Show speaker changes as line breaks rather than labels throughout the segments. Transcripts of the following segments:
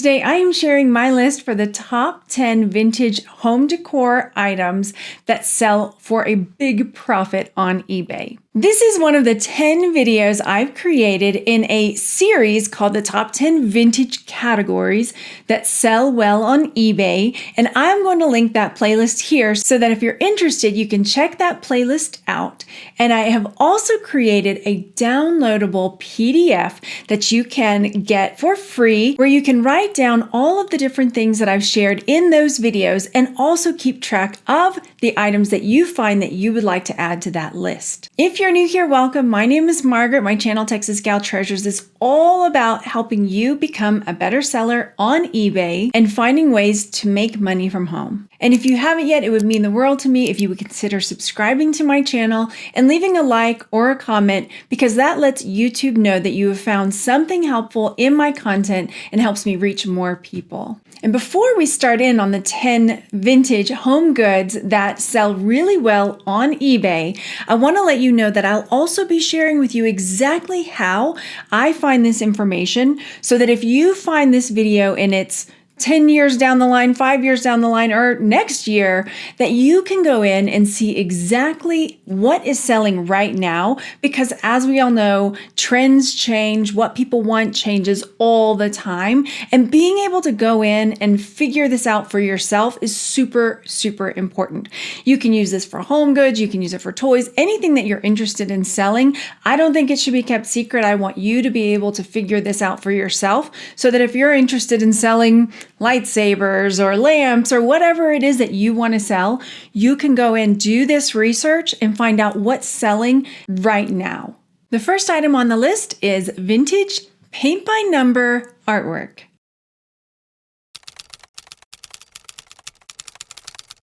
Today I am sharing my list for the top 10 vintage home decor items that sell for a big profit on eBay. This is one of the 10 videos I've created in a series called the Top 10 Vintage Categories that sell well on eBay, and I'm going to link that playlist here so that if you're interested, you can check that playlist out. And I have also created a downloadable PDF that you can get for free where you can write down all of the different things that I've shared in those videos and also keep track of the items that you find that you would like to add to that list. If you're new here, welcome. My name is Margaret. My channel, Texas Gal Treasures, is all about helping you become a better seller on eBay and finding ways to make money from home. And if you haven't yet, it would mean the world to me if you would consider subscribing to my channel and leaving a like or a comment, because that lets YouTube know that you have found something helpful in my content and helps me reach more people. And before we start in on the 10 vintage home goods that sell really well on eBay, I want to let you know that I'll also be sharing with you exactly how I find this information, so that if you find this video and it's 10 years down the line, 5 years down the line, or next year, that you can go in and see exactly what is selling right now. Because as we all know, trends change, what people want changes all the time. And being able to go in and figure this out for yourself is super, super important. You can use this for home goods, you can use it for toys, anything that you're interested in selling. I don't think it should be kept secret. I want you to be able to figure this out for yourself, so that if you're interested in selling lightsabers or lamps or whatever it is that you want to sell, you can go and do this research and find out what's selling right now. The first item on the list is vintage paint by number artwork.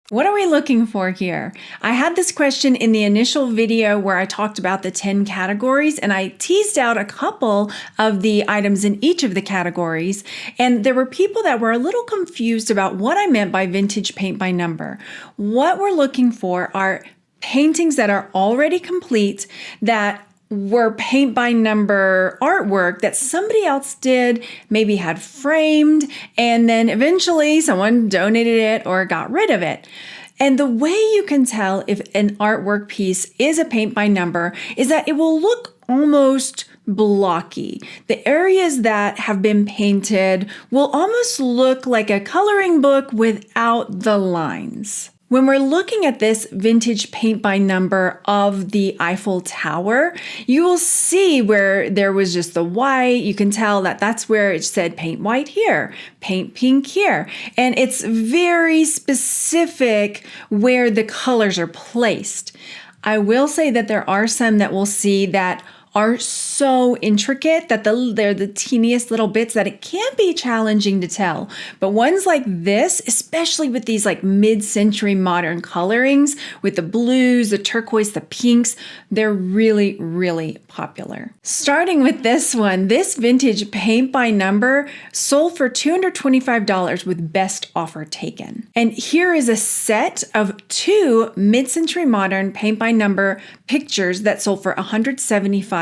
What are we looking for here? I had this question in the initial video where I talked about the 10 categories, and I teased out a couple of the items in each of the categories. And there were people that were a little confused about what I meant by vintage paint by number. What we're looking for are paintings that are already complete, that were paint by number artwork that somebody else did, maybe had framed, and then eventually someone donated it or got rid of it. And the way you can tell if an artwork piece is a paint by number is that it will look almost blocky. The areas that have been painted will almost look like a coloring book without the lines. When we're looking at this vintage paint by number of the Eiffel Tower, you will see where there was just the white. You can tell that that's where it said paint white here, paint pink here. And it's very specific where the colors are placed. I will say that there are some that we'll see that are so intricate that they're the teeniest little bits that it can be challenging to tell. But ones like this, especially with these like mid-century modern colorings with the blues, the turquoise, the pinks, they're really, really popular. Starting with this one, this vintage paint by number sold for $225 with best offer taken. And here is a set of 2 mid-century modern paint by number pictures that sold for $175.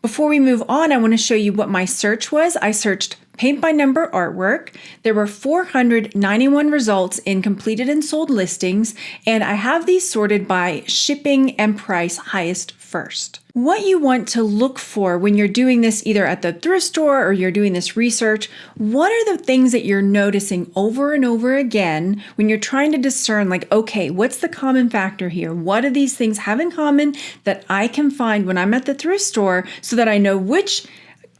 Before we move on, I want to show you what my search was. I searched paint by number artwork. There were 491 results in completed and sold listings, and I have these sorted by shipping and price, highest first. What you want to look for when you're doing this either at the thrift store or you're doing this research, what are the things that you're noticing over and over again when you're trying to discern, like, okay, what's the common factor here? What do these things have in common that I can find when I'm at the thrift store so that I know which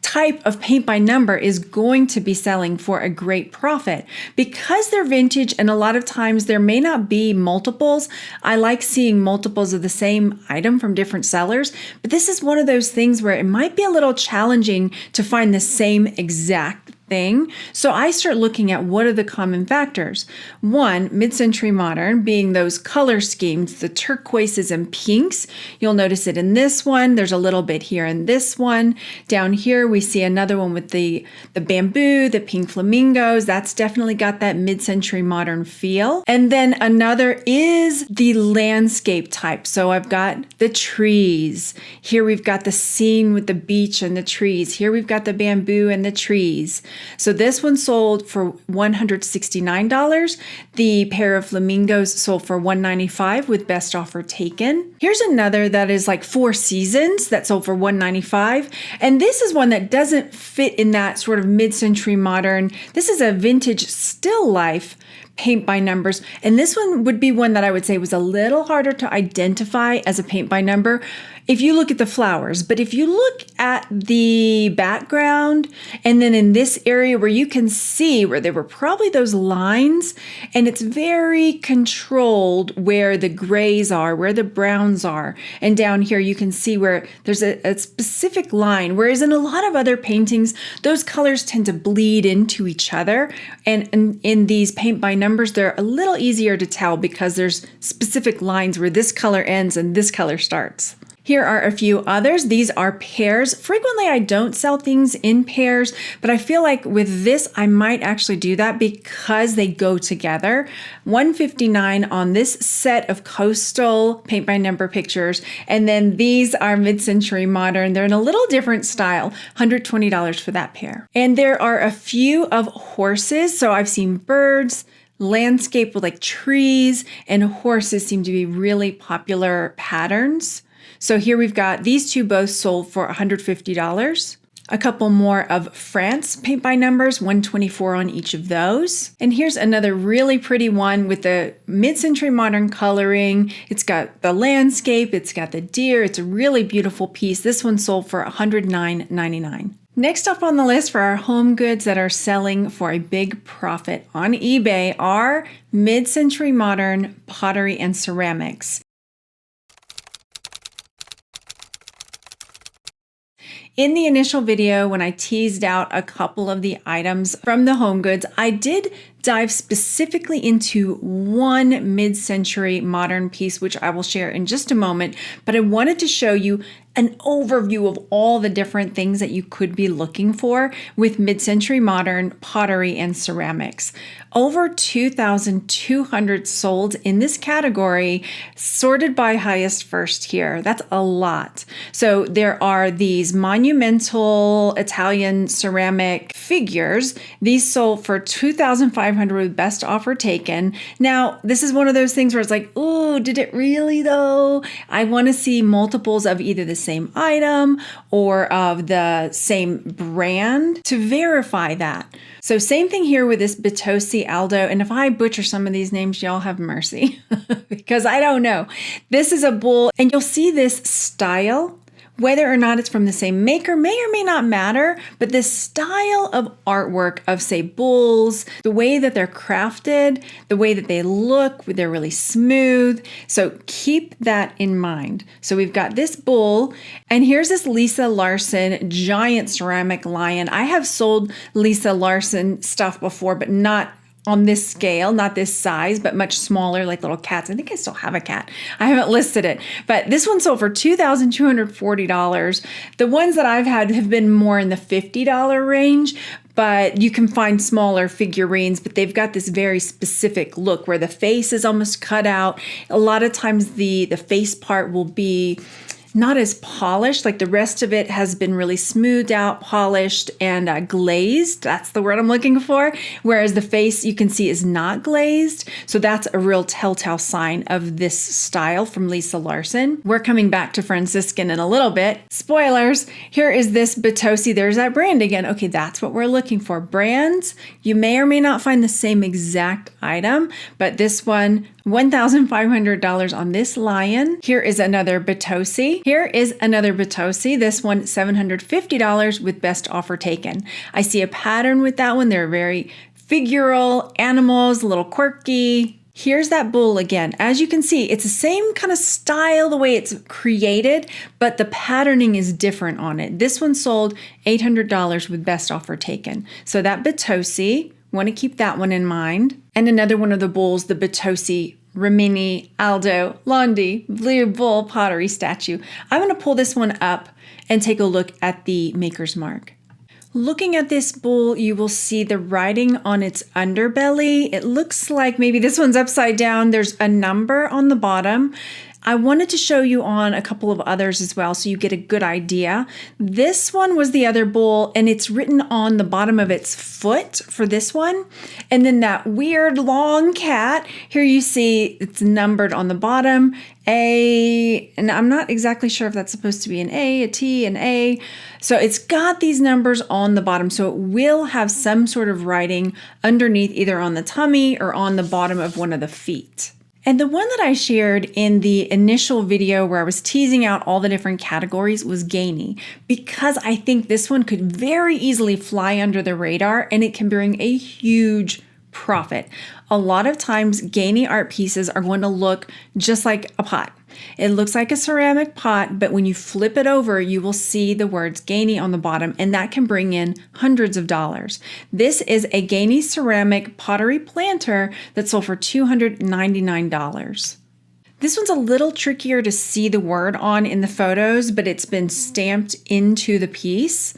type of paint by number is going to be selling for a great profit? Because they're vintage and a lot of times there may not be multiples. I like seeing multiples of the same item from different sellers, but this is one of those things where it might be a little challenging to find the same exact thing. So I start looking at what are the common factors. One, mid-century modern, being those color schemes, the turquoises and pinks. You'll notice it in this one. There's a little bit here in this one. Down here, we see another one with the bamboo, the pink flamingos. That's definitely got that mid-century modern feel. And then another is the landscape type. So I've got the trees. Here we've got the scene with the beach and the trees. Here we've got the bamboo and the trees. So this one sold for $169. The pair of flamingos sold for $195 with best offer taken. Here's another that is like Four Seasons that sold for $195. And this is one that doesn't fit in that sort of mid-century modern. This is a vintage still life paint by numbers. And this one would be one that I would say was a little harder to identify as a paint by number if you look at the flowers. But if you look at the background and then in this area where you can see where there were probably those lines, and it's very controlled where the grays are, where the browns are. And down here you can see where there's a specific line, whereas in a lot of other paintings, those colors tend to bleed into each other. And in these paint by numbers, they're a little easier to tell because there's specific lines where this color ends and this color starts. Here are a few others. These are pairs. Frequently, I don't sell things in pairs, but I feel like with this, I might actually do that because they go together. $159 on this set of coastal paint by number pictures. And then these are mid-century modern. They're in a little different style. $120 for that pair. And there are a few of horses. So I've seen birds, landscape with like trees, and horses seem to be really popular patterns. So here we've got these two both sold for $150. A couple more of France paint by numbers, $124 on each of those. And here's another really pretty one with the mid-century modern coloring. It's got the landscape, it's got the deer. It's a really beautiful piece. This one sold for $109.99. Next up on the list for our home goods that are selling for a big profit on eBay are mid-century modern pottery and ceramics. In the initial video, when I teased out a couple of the items from the home goods, I did dive specifically into one mid-century modern piece, which I will share in just a moment, but I wanted to show you an overview of all the different things that you could be looking for with mid-century modern pottery and ceramics. Over 2,200 sold in this category, sorted by highest first here. That's a lot. So there are these monumental Italian ceramic figures. These sold for $2,500 with best offer taken. Now, this is one of those things where it's like, oh, did it really though? I want to see multiples of either the same item or of the same brand to verify that. So same thing here with this Batosi Aldo. And if I butcher some of these names, y'all have mercy because I don't know. This is a bull, and you'll see this style. Whether or not it's from the same maker may or may not matter, but this style of artwork of, say, bulls, the way that they're crafted, the way that they look, they're really smooth. So keep that in mind. So we've got this bull, and here's this Lisa Larson giant ceramic lion. I have sold Lisa Larson stuff before, but not on this scale, not this size, but much smaller, like little cats. I think I still have a cat. I haven't listed it, but this one sold for $2,240. The ones that I've had have been more in the $50 range, but you can find smaller figurines, but they've got this very specific look where the face is almost cut out. A lot of times the face part will be not as polished, like the rest of it has been really smoothed out, polished, and glazed. That's the word I'm looking for. Whereas the face you can see is not glazed. So that's a real telltale sign of this style from Lisa Larson. We're coming back to Franciscan in a little bit. Spoilers, here is this Batosi. There's that brand again. Okay, that's what we're looking for. Brands, you may or may not find the same exact item, but this one, $1,500 on this lion. Here is another Batosi. Here is another Batosi. This one, $750 with best offer taken. I see a pattern with that one. They're very figural animals, a little quirky. Here's that bull again. As you can see, it's the same kind of style, the way it's created, but the patterning is different on it. This one sold $800 with best offer taken. So that Batosi, want to keep that one in mind. And another one of the bulls, the Batosi Rimini Aldo Londi Blue Bull Pottery statue. I'm going to pull this one up and take a look at the maker's mark. Looking at this bull, you will see the writing on its underbelly. It looks like maybe this one's upside down. There's a number on the bottom. I wanted to show you on a couple of others as well so you get a good idea. This one was the other bowl, and it's written on the bottom of its foot for this one. And then that weird long cat, here you see it's numbered on the bottom, A, and I'm not exactly sure if that's supposed to be an A, a T, an A. So it's got these numbers on the bottom, so it will have some sort of writing underneath, either on the tummy or on the bottom of one of the feet. And the one that I shared in the initial video where I was teasing out all the different categories was Gainy, because I think this one could very easily fly under the radar and it can bring a huge profit. A lot of times Gainy art pieces are going to look just like a pot. It looks like a ceramic pot, but when you flip it over, you will see the words Gainy on the bottom, and that can bring in hundreds of dollars. This is a Gainy ceramic pottery planter that sold for $299. This one's a little trickier to see the word on in the photos, but it's been stamped into the piece.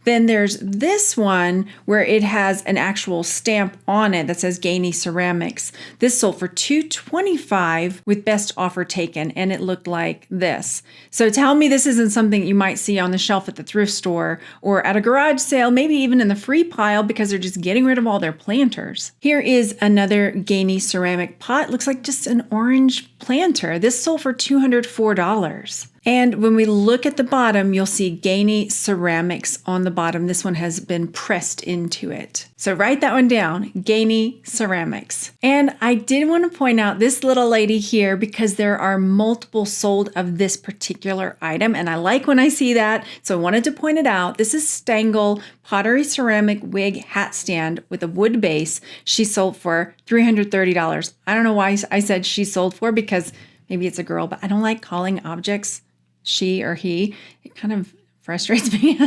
Then there's this one where it has an actual stamp on it that says Gainy Ceramics. This sold for $225 with best offer taken, and it looked like this. So tell me this isn't something you might see on the shelf at the thrift store or at a garage sale, maybe even in the free pile, because they're just getting rid of all their planters. Here is another Gainy ceramic pot. Looks like just an orange planter. This sold for $204. And when we look at the bottom, you'll see Gainy Ceramics on the bottom. This one has been pressed into it. So write that one down, Gainy Ceramics. And I did want to point out this little lady here because there are multiple sold of this particular item. And I like when I see that. So I wanted to point it out. This is Stengel Pottery Ceramic Wig Hat Stand with a wood base. She sold for $330. I don't know why I said she sold for, because maybe it's a girl, but I don't like calling objects she or he. It kind of frustrates me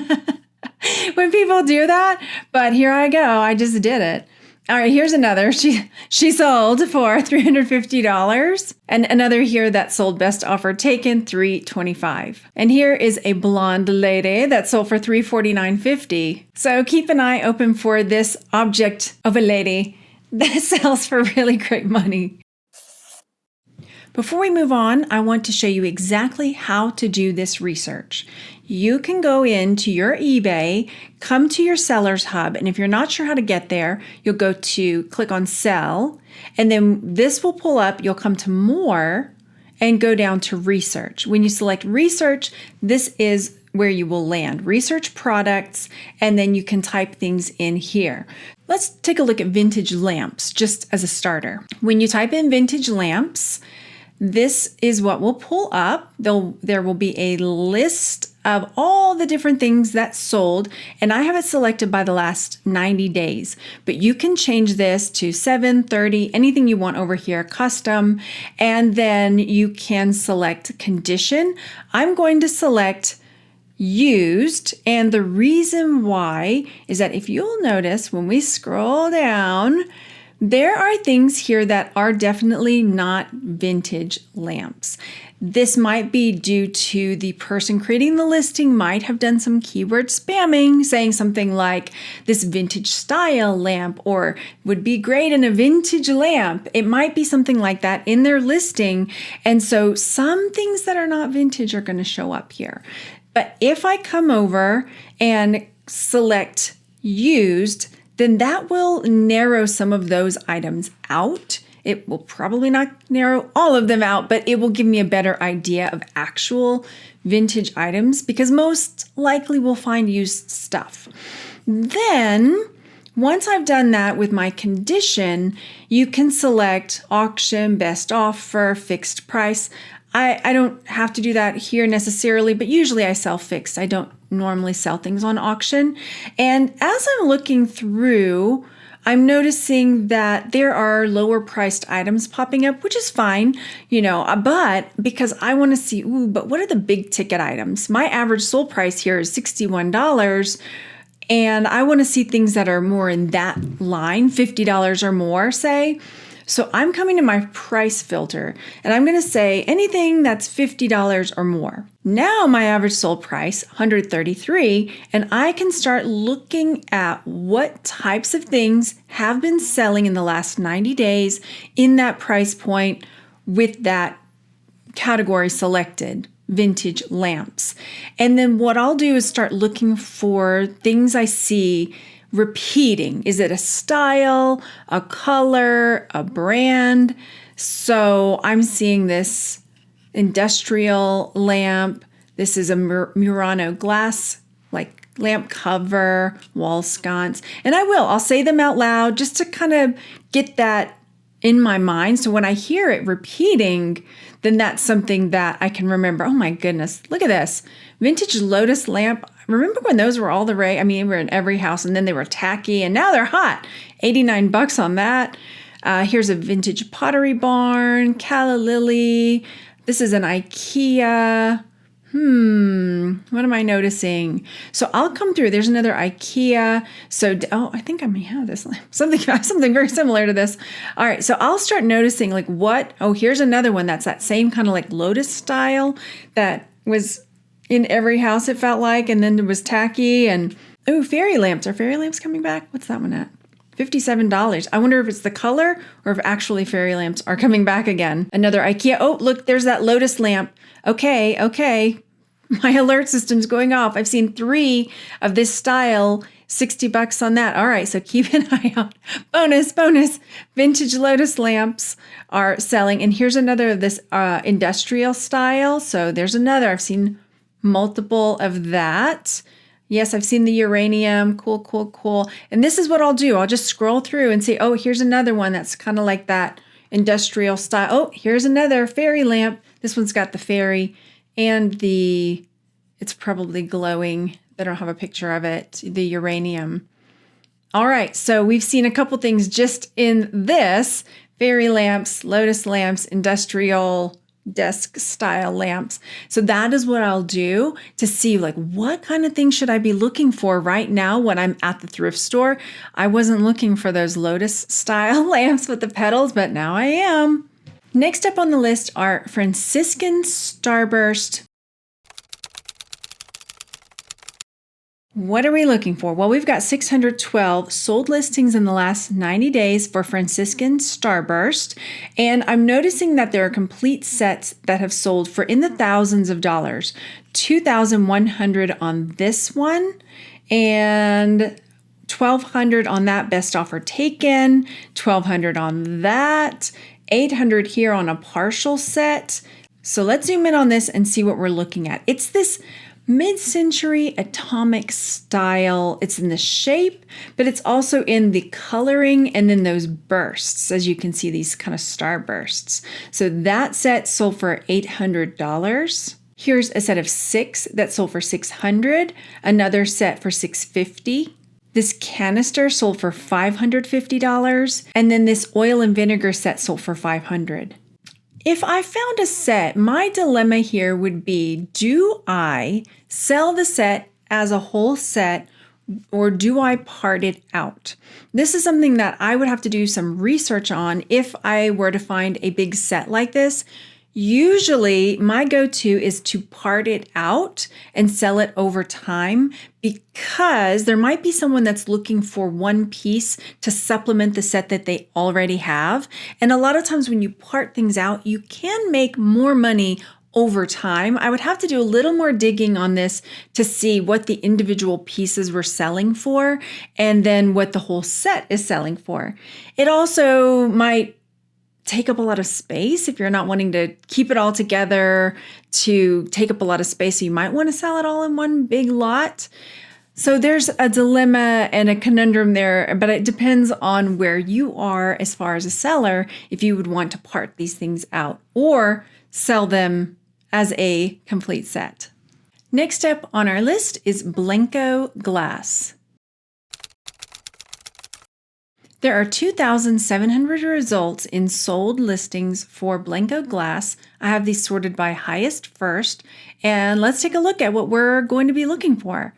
when people do that, but here I go. I just did it. All right, here's another. She sold for $350, and another here that sold best offer taken, $325. And here is a blonde lady that sold for $349.50. So keep an eye open for this object of a lady that sells for really great money. Before we move on, I want to show you exactly how to do this research. You can go into your eBay, come to your seller's hub, and if you're not sure how to get there, you'll go to click on sell, and then this will pull up. You'll come to more and go down to research. When you select research, this is where you will land. Research products, and then you can type things in here. Let's take a look at vintage lamps just as a starter. When you type in vintage lamps, this is what will pull up. There will be a list of all the different things that sold, and I have it selected by the last 90 days. But you can change this to 7, 30, anything you want over here, custom, and then you can select condition. I'm going to select used, and the reason why is that if you'll notice when we scroll down, there are things here that are definitely not vintage lamps. This might be due to the person creating the listing might have done some keyword spamming, saying something like this vintage style lamp or would be great in a vintage lamp. It might be something like that in their listing. And so some things that are not vintage are going to show up here. But if I come over and select used, then that will narrow some of those items out. It will probably not narrow all of them out, but it will give me a better idea of actual vintage items, because most likely we'll find used stuff. Then, once I've done that with my condition, you can select auction, best offer, fixed price. I don't have to do that here necessarily, but usually I sell fixed. I don't normally sell things on auction. And as I'm looking through, I'm noticing that there are lower priced items popping up, which is fine, but because I want to see, but what are the big ticket items? My average sold price here is $61. And I want to see things that are more in that line, $50 or more, say. So I'm coming to my price filter and I'm going to say anything that's $50 or more. Now my average sold price, $133, and I can start looking at what types of things have been selling in the last 90 days in that price point with that category selected, vintage lamps. And then what I'll do is start looking for things I see repeating. Is it a style, a color, a brand? So I'm seeing this industrial lamp. This is a Murano glass, like lamp cover, wall sconce. And I'll say them out loud just to kind of get that in my mind. So when I hear it repeating, then that's something that I can remember. Oh my goodness, look at this. Vintage lotus lamp. Remember when those were all the rage? I mean, they were in every house, and then they were tacky, and now they're hot. $89 on that. Here's a vintage pottery barn, calla lily. This is an IKEA. What am I noticing? So I'll come through. There's another IKEA. So, I think I may have this. Something very similar to this. All right. So I'll start noticing like what, here's another one that's that same kind of like lotus style that was in every house it felt like, and then it was tacky. And, fairy lamps. Are fairy lamps coming back? What's that one at? $57. I wonder if it's the color or if actually fairy lamps are coming back again. Another IKEA. Oh, look, there's that lotus lamp. Okay. My alert system's going off. I've seen 3 of this style, $60 on that. All right, so keep an eye out. Bonus. Vintage lotus lamps are selling. And here's another of this industrial style. So there's another. I've seen multiple of that. Yes, I've seen the uranium. Cool. And this is what I'll do. I'll just scroll through and say, here's another one that's kind of like that industrial style. Here's another fairy lamp. This one's got the fairy and it's probably glowing. They don't have a picture of it, the uranium. All right, so we've seen a couple things just in this. Fairy lamps, lotus lamps, industrial desk style lamps. So that is what I'll do to see like what kind of things should I be looking for right now when I'm at the thrift store. I wasn't looking for those lotus style lamps with the petals, but now I am. Next up on the list are Franciscan Starburst. What are we looking for? Well, we've got 612 sold listings in the last 90 days for Franciscan Starburst. And I'm noticing that there are complete sets that have sold for in the thousands of dollars. $2,100 on this one and $1,200 on that best offer taken, $1,200 on that, $800 here on a partial set. So let's zoom in on this and see what we're looking at. It's this mid-century atomic style. It's in the shape, but it's also in the coloring and then those bursts, as you can see, these kind of star bursts. So that set sold for $800. Here's a set of 6 that sold for $600, another set for $650. This canister sold for $550, and then this oil and vinegar set sold for $500. If I found a set, my dilemma here would be, do I sell the set as a whole set or do I part it out? This is something that I would have to do some research on if I were to find a big set like this. Usually my go-to is to part it out and sell it over time because there might be someone that's looking for one piece to supplement the set that they already have. And a lot of times when you part things out, you can make more money over time. I would have to do a little more digging on this to see what the individual pieces were selling for and then what the whole set is selling for. It also might take up a lot of space if you're not wanting to keep it all together to take up a lot of space. So you might want to sell it all in one big lot. So there's a dilemma and a conundrum there, but it depends on where you are as far as a seller, if you would want to part these things out or sell them as a complete set. Next up on our list is Blenko Glass. There are 2,700 results in sold listings for Blenko Glass. I have these sorted by highest first, and let's take a look at what we're going to be looking for.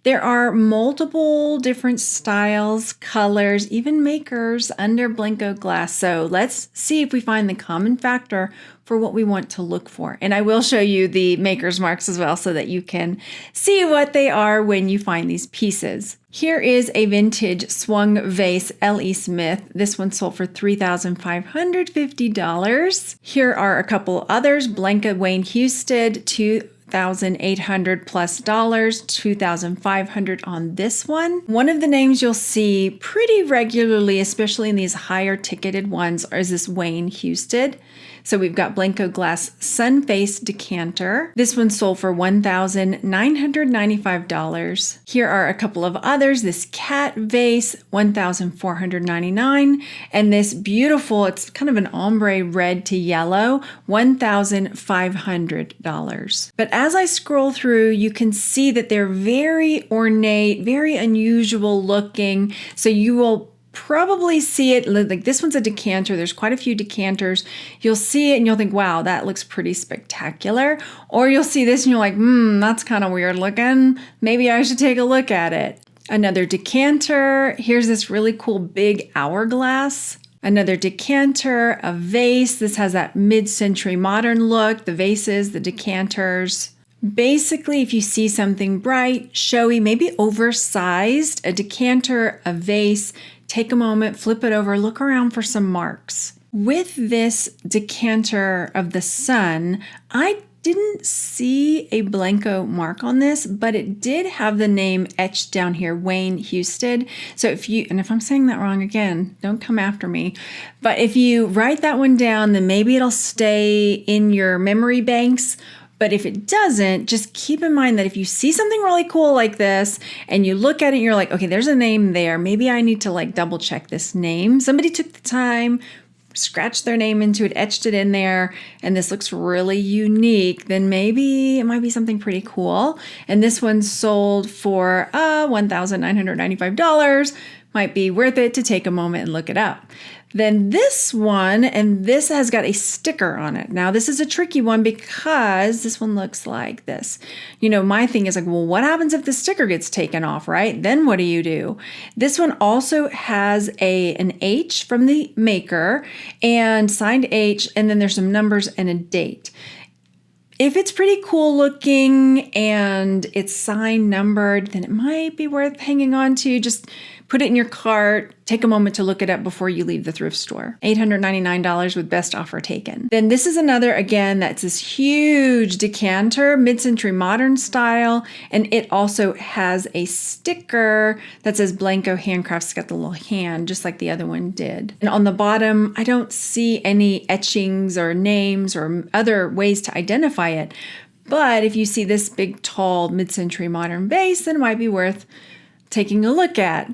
There are multiple different styles, colors, even makers under Blenko Glass. So let's see if we find the common factor for what we want to look for. And I will show you the maker's marks as well so that you can see what they are when you find these pieces. Here is a vintage swung vase, L.E. Smith. This one sold for $3,550. Here are a couple others. Blenko Wayne Husted, $2,800 plus, $2,500 on this one. One of the names you'll see pretty regularly, especially in these higher ticketed ones, is this Wayne Husted. So we've got Blenko Glass Sun Face Decanter. This one sold for $1,995. Here are a couple of others. This cat vase, $1,499. And this beautiful, it's kind of an ombre red to yellow, $1,500. But as I scroll through, you can see that they're very ornate, very unusual looking. So you will probably see it, like this one's a decanter. There's quite a few decanters. You'll see it and you'll think, wow, that looks pretty spectacular. Or you'll see this and you're like, that's kind of weird looking. Maybe I should take a look at it. Another decanter. Here's this really cool big hourglass. Another decanter, a vase. This has that mid-century modern look, the vases, the decanters. Basically, if you see something bright, showy, maybe oversized, a decanter, a vase, take a moment, flip it over, look around for some marks. With this decanter of the sun, I didn't see a Blenko mark on this, but it did have the name etched down here, Wayne Husted. So if I'm saying that wrong again, don't come after me. But if you write that one down, then maybe it'll stay in your memory banks. But if it doesn't, just keep in mind that if you see something really cool like this and you look at it and you're like, okay, there's a name there. Maybe I need to like double check this name. Somebody took the time, scratched their name into it, etched it in there, and this looks really unique, then maybe it might be something pretty cool. And this one sold for $1,995. Might be worth it to take a moment and look it up. Then this one, and this has got a sticker on it. Now, this is a tricky one because this one looks like this. You know, my thing is like, well, what happens if the sticker gets taken off, right? Then what do? This one also has an H from the maker and signed H, and then there's some numbers and a date. If it's pretty cool looking and it's signed, numbered, then it might be worth hanging on to. Just put it in your cart, take a moment to look it up before you leave the thrift store. $899 with best offer taken. Then this is another, again, that's this huge decanter, mid-century modern style, and it also has a sticker that says Blenko Handcrafts. It's got the little hand, just like the other one did. And on the bottom, I don't see any etchings or names or other ways to identify it. But if you see this big, tall, mid-century modern vase, then it might be worth taking a look at.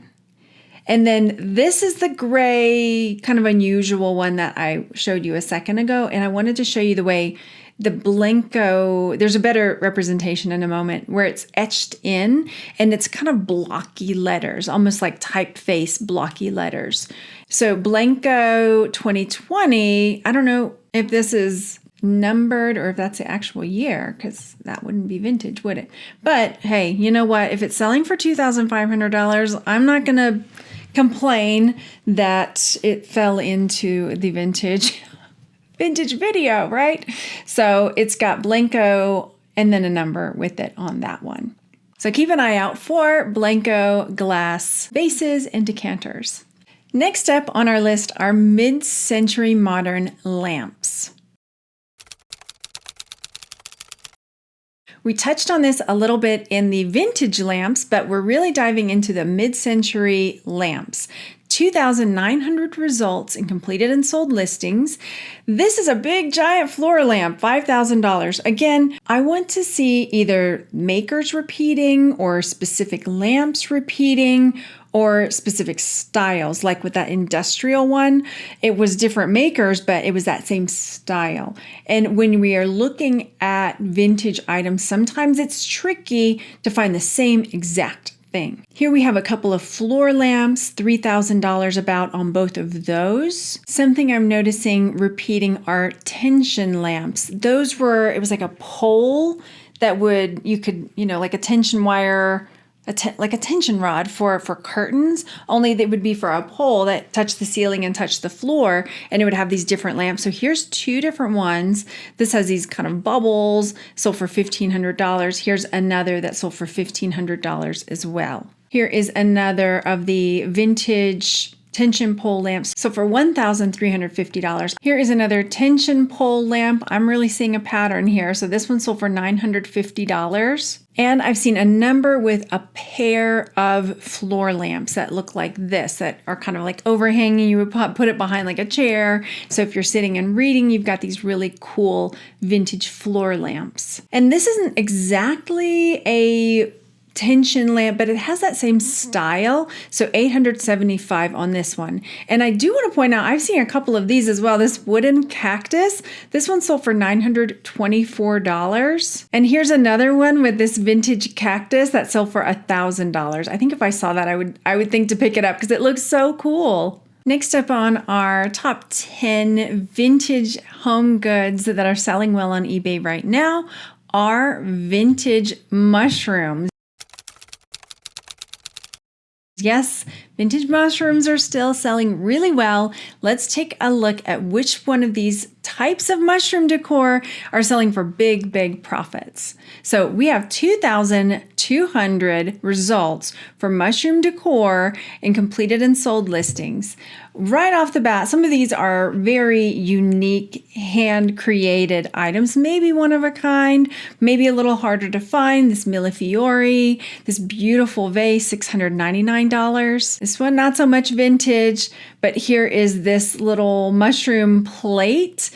And then this is the gray, kind of unusual one that I showed you a second ago. And I wanted to show you the way the Blenko, there's a better representation in a moment, where it's etched in and it's kind of blocky letters, almost like typeface blocky letters. So Blenko 2020, I don't know if this is numbered or if that's the actual year, because that wouldn't be vintage, would it? But hey, you know what? If it's selling for $2,500, I'm not going to complain that it fell into the vintage video, right? So it's got Blenko and then a number with it on that one. So keep an eye out for Blenko Glass vases and decanters. Next up on our list are mid-century modern lamps. We touched on this a little bit in the vintage lamps, but we're really diving into the mid-century lamps. 2,900 results in completed and sold listings. This is a big giant floor lamp, $5,000. Again, I want to see either makers repeating or specific lamps repeating or specific styles, like with that industrial one. It was different makers, but it was that same style. And when we are looking at vintage items, sometimes it's tricky to find the same exact thing. Here we have a couple of floor lamps, $3,000 about on both of those. Something I'm noticing repeating are tension lamps. Those were, it was like a pole that you could, like a tension wire like a tension rod for curtains, only they would be for a pole that touched the ceiling and touched the floor, and it would have these different lamps. So here's two different ones. This has these kind of bubbles, sold for $1,500. Here's another that sold for $1,500 as well. Here is another of the vintage tension pole lamps. So for $1,350. Here is another tension pole lamp. I'm really seeing a pattern here. So this one sold for $950. And I've seen a number with a pair of floor lamps that look like this, that are kind of like overhanging. You would put it behind like a chair. So if you're sitting and reading, you've got these really cool vintage floor lamps. And this isn't exactly a tension lamp, but it has that same style. So $875 on this one. And I do want to point out, I've seen a couple of these as well. This wooden cactus, this one sold for $924. And here's another one with this vintage cactus that sold for $1,000. I think if I saw that, I would think to pick it up because it looks so cool. Next up on our top 10 vintage home goods that are selling well on eBay right now are vintage mushrooms. Yes, vintage mushrooms are still selling really well. Let's take a look at which one of these types of mushroom decor are selling for big, big profits. So we have 2,200 results for mushroom decor in completed and sold listings. Right off the bat, some of these are very unique, hand-created items, maybe one of a kind, maybe a little harder to find. This Millefiori, this beautiful vase, $699. This one, not so much vintage, but here is this little mushroom plate.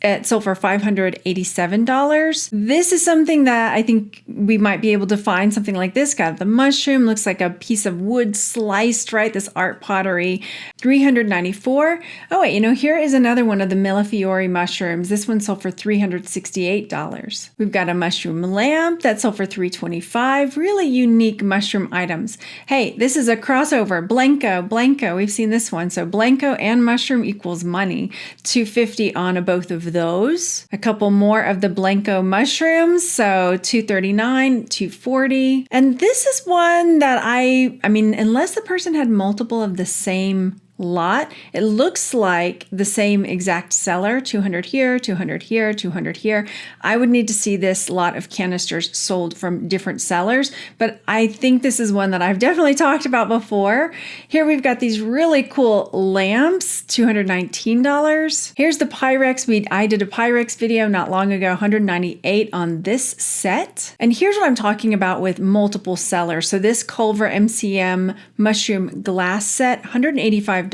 It sold for $587. This is something that I think we might be able to find, something like this. Got the mushroom, looks like a piece of wood sliced, right? This art pottery, $394. Oh wait, here is another one of the Millefiori mushrooms. This one sold for $368. We've got a mushroom lamp that sold for $325. Really unique mushroom items. Hey, this is a crossover. Blenko. We've seen this one. So Blenko and mushroom equals money. $250 on both of those. A couple more of the Blenko mushrooms, so $239, $240. And this is one that I mean, unless the person had multiple of the same lot, it looks like the same exact seller, 200 here, 200 here, 200 here. I would need to see this lot of canisters sold from different sellers, but I think this is one that I've definitely talked about before. Here we've got these really cool lamps, $219. Here's the Pyrex. I did a Pyrex video not long ago, $198 on this set. And here's what I'm talking about with multiple sellers. So this Culver MCM Mushroom Glass set, $185.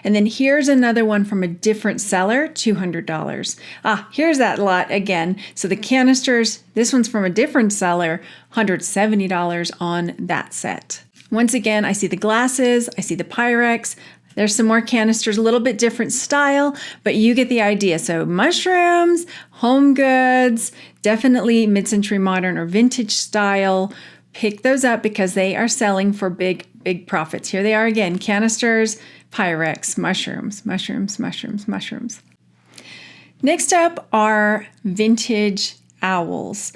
And then here's another one from a different seller, $200. Here's that lot again. So the canisters, this one's from a different seller, $170 on that set. Once again, I see the glasses, I see the Pyrex. There's some more canisters, a little bit different style, but you get the idea. So mushrooms, home goods, definitely mid-century modern or vintage style. Pick those up because they are selling for big profits. Here they are again, canisters, Pyrex, mushrooms. Next up are vintage owls.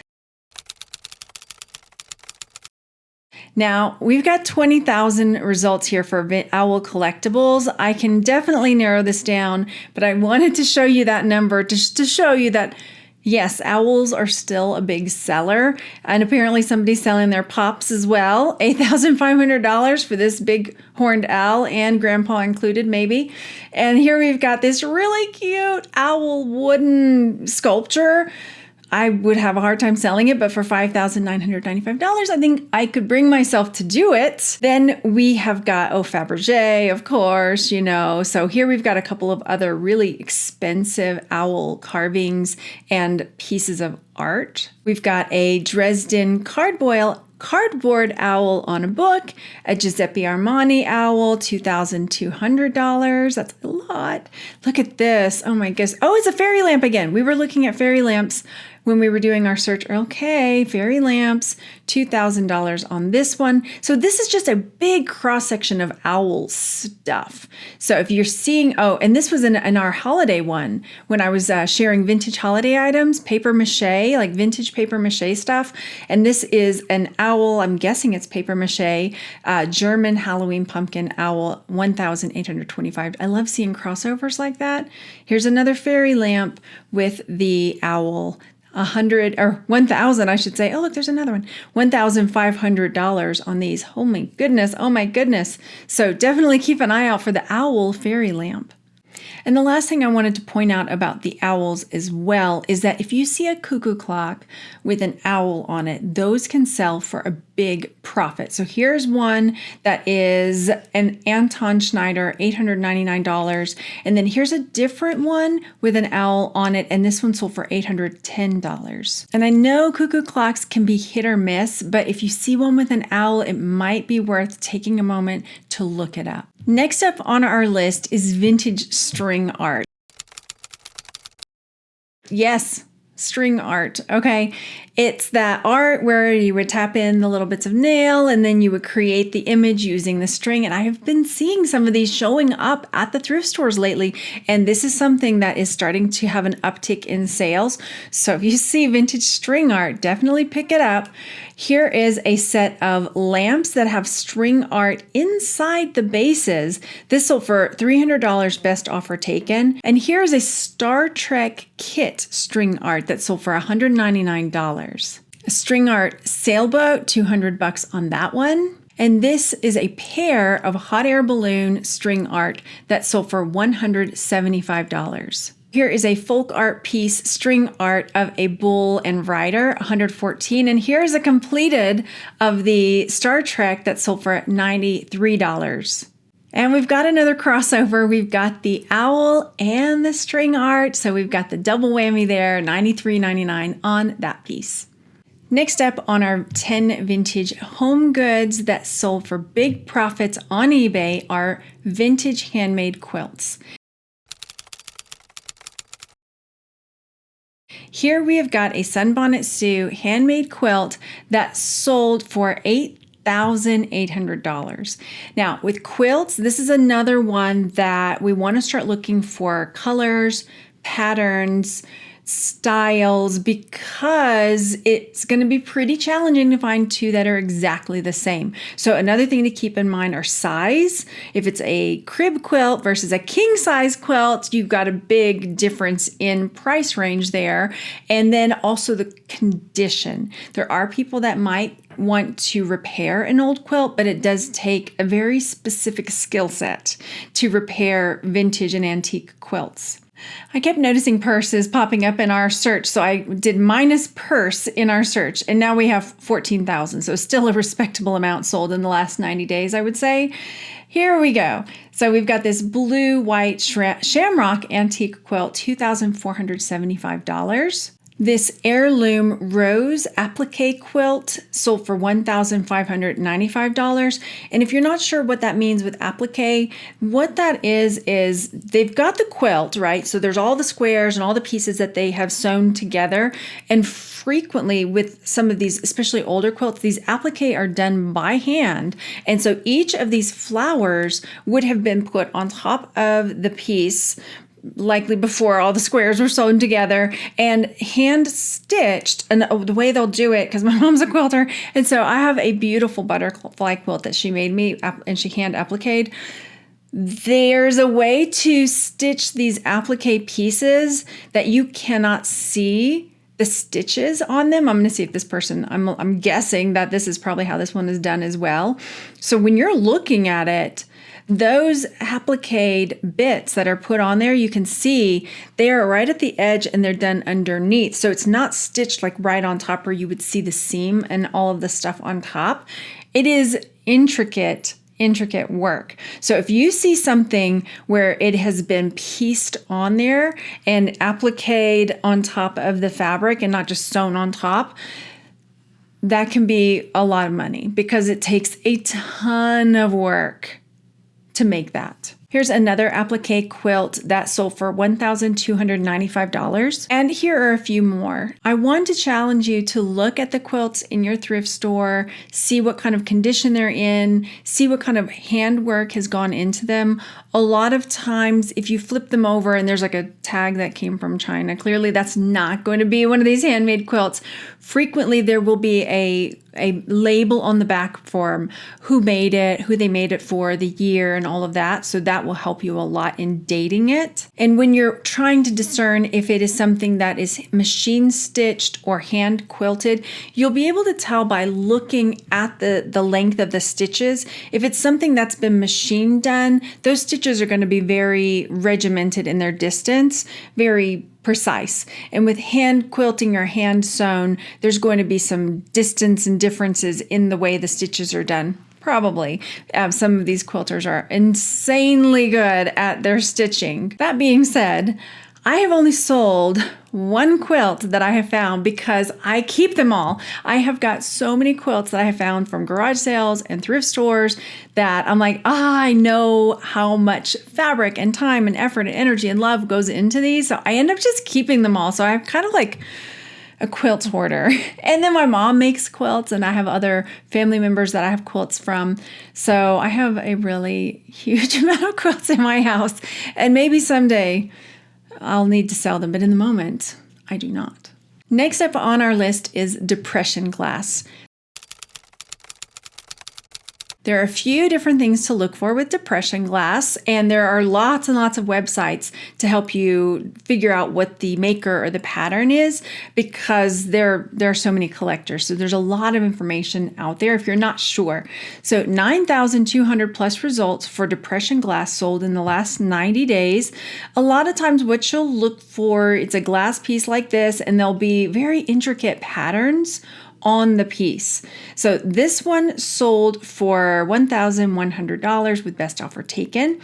Now, we've got 20,000 results here for Owl Collectibles. I can definitely narrow this down, but I wanted to show you that number just to show you that yes, owls are still a big seller, and apparently somebody's selling their pops as well. $8,500 for this big horned owl, and grandpa included maybe. And here we've got this really cute owl wooden sculpture. I would have a hard time selling it, but for $5,995, I think I could bring myself to do it. Then we have got, Fabergé, of course, So here we've got a couple of other really expensive owl carvings and pieces of art. We've got a Dresden cardboard owl on a book, a Giuseppe Armani owl, $2,200. That's a lot. Look at this. Oh my goodness. Oh, it's a fairy lamp again. We were looking at fairy lamps when we were doing our search. Okay, fairy lamps, $2,000 on this one. So this is just a big cross section of owl stuff. So if you're seeing, oh, and this was in our holiday one when I was sharing vintage holiday items, paper mache, like vintage paper mache stuff. And this is an owl, I'm guessing it's paper mache, German Halloween pumpkin owl, $1,825. I love seeing crossovers like that. Here's another fairy lamp with the owl, 1,000, I should say. Oh, look, there's another one. $1,500 on these. Oh my goodness. Oh my goodness. So definitely keep an eye out for the owl fairy lamp. And the last thing I wanted to point out about the owls as well is that if you see a cuckoo clock with an owl on it, those can sell for a big profit. So here's one that is an Anton Schneider, $899. And then here's a different one with an owl on it, and this one sold for $810. And I know cuckoo clocks can be hit or miss, but if you see one with an owl, it might be worth taking a moment to look it up. Next up on our list is vintage string art. Yes, string art. Okay. It's that art where you would tap in the little bits of nail and then you would create the image using the string. And I have been seeing some of these showing up at the thrift stores lately. And this is something that is starting to have an uptick in sales. So if you see vintage string art, definitely pick it up. Here is a set of lamps that have string art inside the bases. This sold for $300, best offer taken. And here's a Star Trek kit string art that sold for $199. A string art sailboat, $200 on that one. And this is a pair of hot air balloon string art that sold for $175. Here is a folk art piece, string art of a bull and rider, $114. And here's a completed of the Star Trek that sold for $93. And we've got another crossover. We've got the owl and the string art. So we've got the double whammy there, $93.99 on that piece. Next up on our 10 vintage home goods that sold for big profits on eBay are vintage handmade quilts. Here we have got a Sunbonnet Sue handmade quilt that sold for $8,800. Now with quilts, this is another one that we want to start looking for colors, patterns, styles, because it's going to be pretty challenging to find two that are exactly the same. So another thing to keep in mind are size. If it's a crib quilt versus a king size quilt, you've got a big difference in price range there. And then also the condition. There are people that might want to repair an old quilt, but it does take a very specific skill set to repair vintage and antique quilts. I kept noticing purses popping up in our search, so I did minus purse in our search, and now we have 14,000, so still a respectable amount sold in the last 90 days, I would say. Here we go. So we've got this blue-white shamrock antique quilt, $2,475. This heirloom rose applique quilt sold for $1,595. And if you're not sure what that means with applique, what that is they've got the quilt, right? So there's all the squares and all the pieces that they have sewn together. And frequently with some of these, especially older quilts, these applique are done by hand. And so each of these flowers would have been put on top of the piece, likely before all the squares were sewn together, and hand stitched. And the way they'll do it, because my mom's a quilter, and so I have a beautiful butterfly quilt that she made me, and she hand appliqued. There's a way to stitch these applique pieces that you cannot see the stitches on them. I'm going to see if this person, I'm guessing that this is probably how this one is done as well. So when you're looking at it, those applique bits that are put on there, you can see they are right at the edge and they're done underneath. So it's not stitched like right on top where you would see the seam and all of the stuff on top. It is intricate work. So if you see something where it has been pieced on there and appliqued on top of the fabric and not just sewn on top, that can be a lot of money because it takes a ton of work to make that. Here's another applique quilt that sold for $1,295. And here are a few more. I want to challenge you to look at the quilts in your thrift store, see what kind of condition they're in, see what kind of handwork has gone into them. A lot of times, if you flip them over and there's like a tag that came from China, clearly that's not going to be one of these handmade quilts. Frequently, there will be a label on the back for them, who made it, who they made it for, the year, and all of that. So that will help you a lot in dating it. And when you're trying to discern if it is something that is machine stitched or hand quilted, you'll be able to tell by looking at the length of the stitches. If it's something that's been machine done, those stitches are going to be very regimented in their distance, very precise. And with hand quilting or hand sewn, there's going to be some distance and differences in the way the stitches are done. Probably. Some of these quilters are insanely good at their stitching. That being said, I have only sold one quilt that I have found because I keep them all. I have got so many quilts that I have found from garage sales and thrift stores that I'm like, I know how much fabric and time and effort and energy and love goes into these. So I end up just keeping them all. So I'm kind of like a quilt hoarder. And then my mom makes quilts and I have other family members that I have quilts from. So I have a really huge amount of quilts in my house. And maybe someday I'll need to sell them, but in the moment, I do not. Next up on our list is depression glass. There are a few different things to look for with depression glass, and there are lots and lots of websites to help you figure out what the maker or the pattern is, because there are so many collectors. So there's a lot of information out there if you're not sure. So 9,200 plus results for depression glass sold in the last 90 days. A lot of times what you'll look for, it's a glass piece like this, and there'll be very intricate patterns on the piece. So this one sold for $1,100 with best offer taken.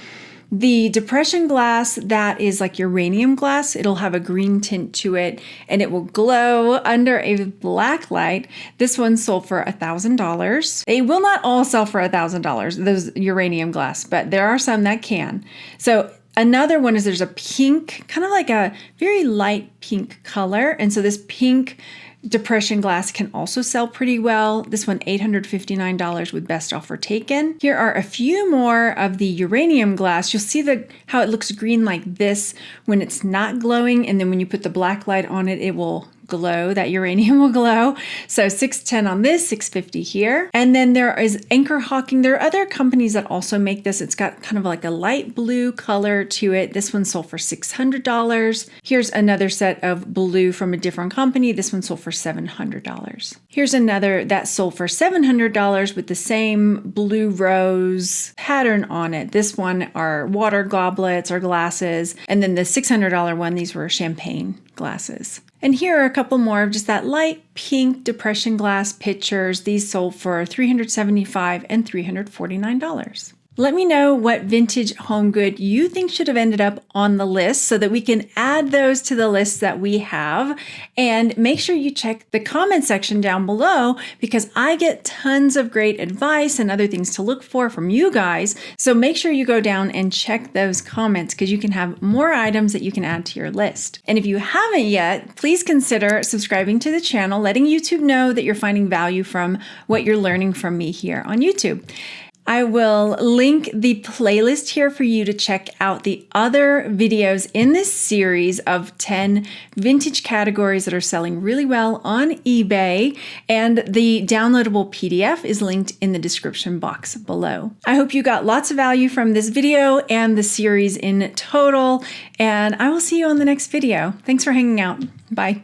The depression glass that is like uranium glass, it'll have a green tint to it and it will glow under a black light. This one sold for $1,000. They will not all sell for $1,000, those uranium glass, but there are some that can. So another one is there's a pink, kind of like a very light pink color. And so this pink depression glass can also sell pretty well. This one, $859 with best offer taken. Here are a few more of the uranium glass. You'll see how it looks green like this when it's not glowing, and then when you put the black light on it, it will glow. That uranium will glow. So $610 on this, $650 here. And then there is Anchor Hawking. There are other companies that also make this. It's got kind of like a light blue color to it. This one sold for $600. Here's another set of blue from a different company. This one sold for $700. Here's another that sold for $700 with the same blue rose pattern on it. This one are water goblets or glasses. And then the $600 one, these were champagne glasses. And here are a couple more of just that light pink depression glass pictures. These sold for $375 and $349. Let me know what vintage home good you think should have ended up on the list so that we can add those to the list that we have. And make sure you check the comment section down below, because I get tons of great advice and other things to look for from you guys. So make sure you go down and check those comments, because you can have more items that you can add to your list. And if you haven't yet, please consider subscribing to the channel, letting YouTube know that you're finding value from what you're learning from me here on YouTube. I will link the playlist here for you to check out the other videos in this series of 10 vintage categories that are selling really well on eBay, and the downloadable PDF is linked in the description box below. I hope you got lots of value from this video and the series in total, and I will see you on the next video. Thanks for hanging out. Bye.